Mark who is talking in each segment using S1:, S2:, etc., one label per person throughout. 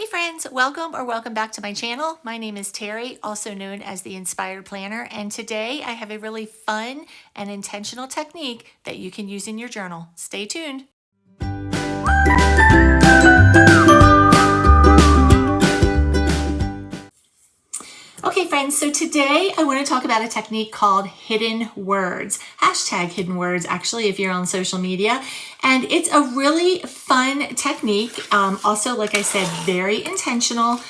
S1: friends, welcome back to my channel. My name is Terry, also known as the Inspired Planner, and today I have a really fun and intentional technique that you can use in your journal. Stay tuned. Okay friends, so today I want to talk about a technique called hidden words. Hashtag hidden words, actually, if you're on social media. And it's a really fun technique. Also, like I said, very intentional.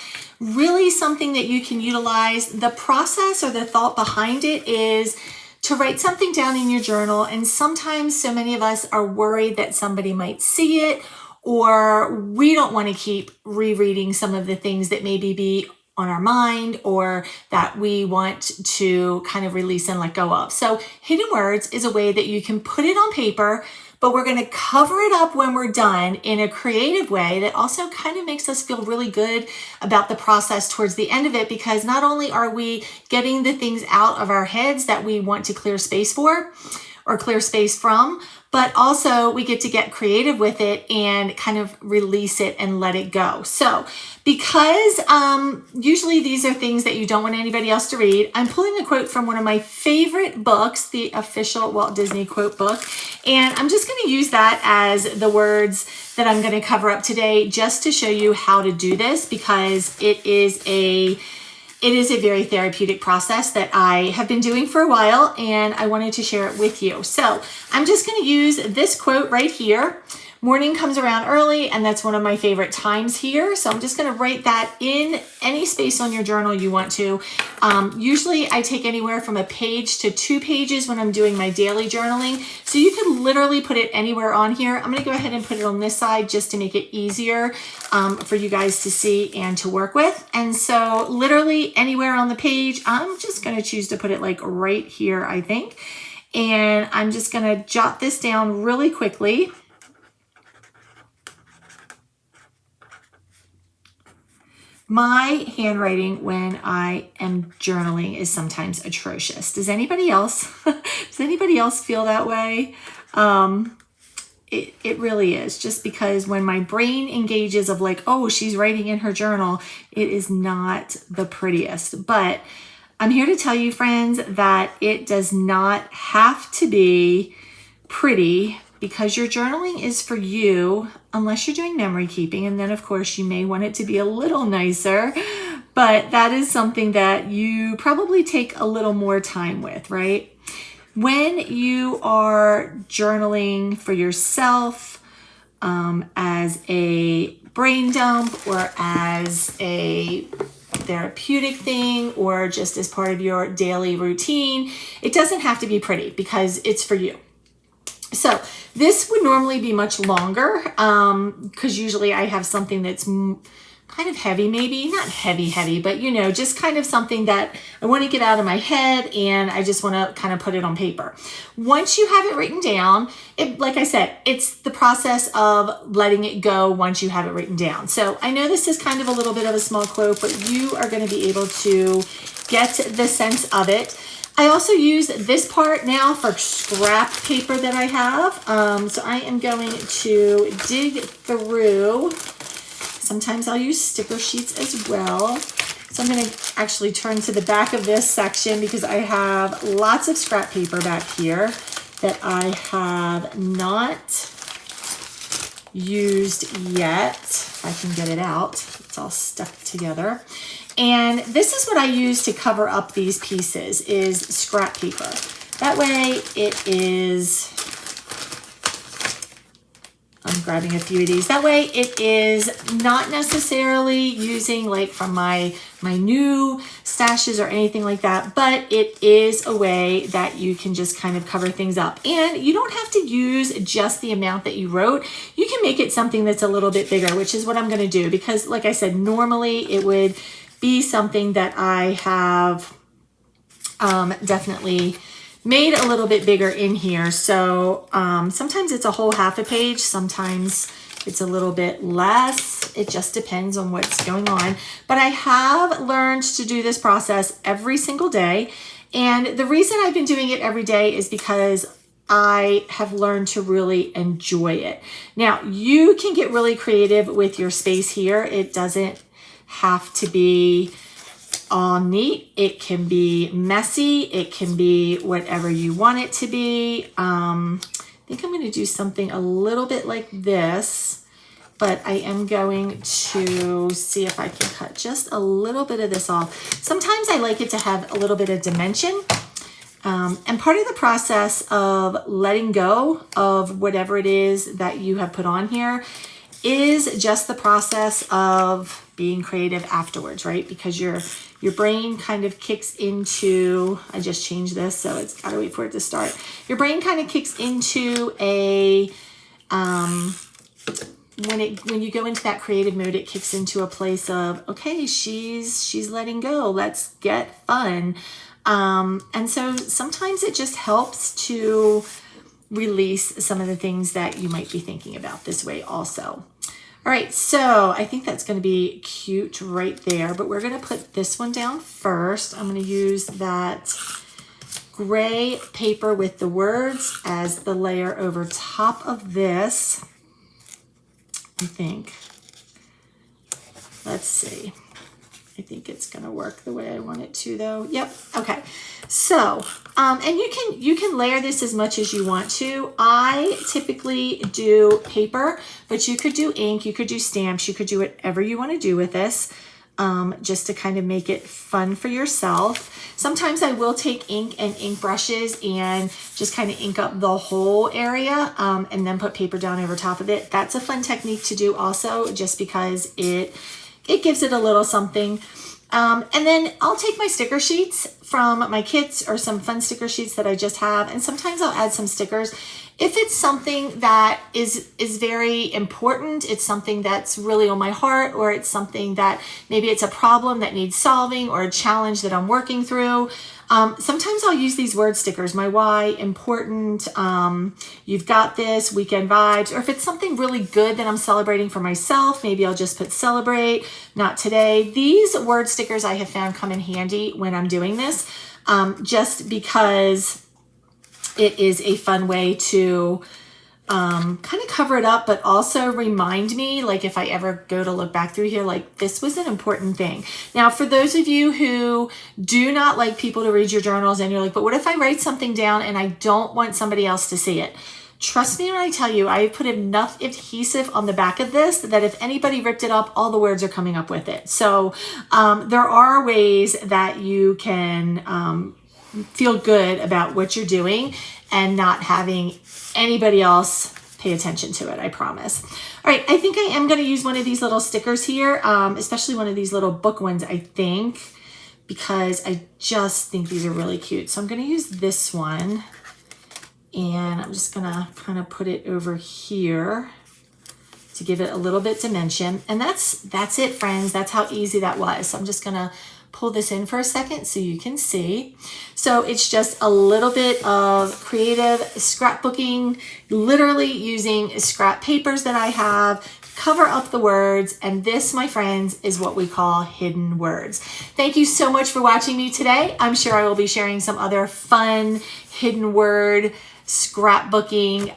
S1: Really something that you can utilize. The process or the thought behind it is to write something down in your journal. And sometimes so many of us are worried that somebody might see it, or we don't want to keep rereading some of the things that maybe be on our mind or that we want to kind of release and let go of. So hidden words is a way that you can put it on paper, but we're going to cover it up when we're done in a creative way that also kind of makes us feel really good about the process towards the end of it, because not only are we getting the things out of our heads that we want to clear space for or clear space from, but also we get to get creative with it and kind of release it and let it go. So because usually these are things that you don't want anybody else to read, I'm pulling a quote from one of my favorite books, the official Walt Disney quote book. And I'm just going to use that as the words that I'm going to cover up today just to show you how to do this, because it is a very therapeutic process that I have been doing for a while, and I wanted to share it with you. So I'm just going to use this quote right here. Morning comes around early, and that's one of my favorite times here. So I'm just going to write that in any space on your journal you want to. Usually I take anywhere from a page to 2 pages when I'm doing my daily journaling. So you can literally put it anywhere on here. I'm going to go ahead and put it on this side just to make it easier for you guys to see and to work with. And so literally anywhere on the page, I'm just going to choose to put it like right here, I think. And I'm just going to jot this down really quickly. My handwriting when I am journaling is sometimes atrocious. Does anybody else feel that way? It really is, just because when my brain engages of like, oh, she's writing in her journal, it is not the prettiest. But I'm here to tell you, friends, that it does not have to be pretty, because your journaling is for you, unless you're doing memory keeping. And then of course you may want it to be a little nicer, but that is something that you probably take a little more time with, right? When you are journaling for yourself, as a brain dump or as a therapeutic thing or just as part of your daily routine, it doesn't have to be pretty because it's for you. So this would normally be much longer because usually I have something that's kind of heavy, maybe not heavy, but you know, just kind of something that I want to get out of my head and I just want to kind of put it on paper. Once you have it written down, like I said, it's the process of letting it go once you have it written down. So I know this is kind of a little bit of a small quote, but you are going to be able to get the sense of it. I also use this part now for scrap paper that I have. So I am going to dig through. Sometimes I'll use sticker sheets as well. So I'm going to actually turn to the back of this section because I have lots of scrap paper back here that I have not used yet. If I can get it out, it's all stuck together. And this is what I use to cover up these pieces, is scrap paper. That way it is, I'm grabbing a few of these. That way it is not necessarily using like from my new stashes or anything like that, but it is a way that you can just kind of cover things up. And you don't have to use just the amount that you wrote. You can make it something that's a little bit bigger, which is what I'm going to do, because like I said, normally it would be something that I have definitely made a little bit bigger in here. So sometimes it's a whole half a page, sometimes it's a little bit less. It just depends on what's going on. But I have learned to do this process every single day. And the reason I've been doing it every day is because I have learned to really enjoy it. Now, you can get really creative with your space here. It doesn't have to be all neat. It can be messy. It can be whatever you want it to be. I think I'm going to do something a little bit like this, but I am going to see if I can cut just a little bit of this off. Sometimes I like it to have a little bit of dimension. And part of the process of letting go of whatever it is that you have put on here is just the process of being creative afterwards, right? Because your brain kind of kicks into, I just changed this, so it's got to wait for it to start. Your brain kind of kicks into a, when you go into that creative mode, it kicks into a place of, okay, she's letting go. Let's get fun. And so sometimes it just helps to release some of the things that you might be thinking about this way also. All right, so I think that's going to be cute right there, but we're going to put this one down first. I'm going to use that gray paper with the words as the layer over top of this, I think. Let's see. I think it's going to work the way I want it to, though. Yep. Okay. So, and you can layer this as much as you want to. I typically do paper, but you could do ink, you could do stamps, you could do whatever you want to do with this, just to kind of make it fun for yourself. Sometimes I will take ink and ink brushes and just kind of ink up the whole area, and then put paper down over top of it. That's a fun technique to do also, just because it gives it a little something. And then I'll take my sticker sheets from my kits or some fun sticker sheets that I just have, and sometimes I'll add some stickers. If it's something that is very important, it's something that's really on my heart, or it's something that maybe it's a problem that needs solving or a challenge that I'm working through, sometimes I'll use these word stickers, my why, important, you've got this, weekend vibes, or if it's something really good that I'm celebrating for myself, maybe I'll just put celebrate, not today. These word stickers I have found come in handy when I'm doing this, just because it is a fun way to kind of cover it up, but also remind me, like if I ever go to look back through here, like this was an important thing. Now, for those of you who do not like people to read your journals and you're like, but what if I write something down and I don't want somebody else to see it? Trust me when I tell you, I put enough adhesive on the back of this that if anybody ripped it up, all the words are coming up with it. So there are ways that you can feel good about what you're doing and not having anybody else pay attention to it, I promise. All right, I think I am going to use one of these little stickers here, especially one of these little book ones, I think, because I just think these are really cute. So I'm going to use this one, and I'm just going to kind of put it over here to give it a little bit dimension. And that's it, friends. That's how easy that was. So I'm just going to pull this in for a second so you can see. So it's just a little bit of creative scrapbooking, literally using scrap papers that I have, cover up the words, and this, my friends, is what we call hidden words. Thank you so much for watching me today. I'm sure I will be sharing some other fun hidden word scrapbooking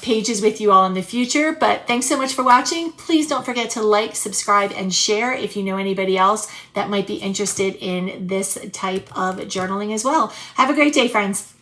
S1: pages with you all in the future, but thanks so much for watching. Please don't forget to like, subscribe, and share if you know anybody else that might be interested in this type of journaling as well. Have a great day, friends.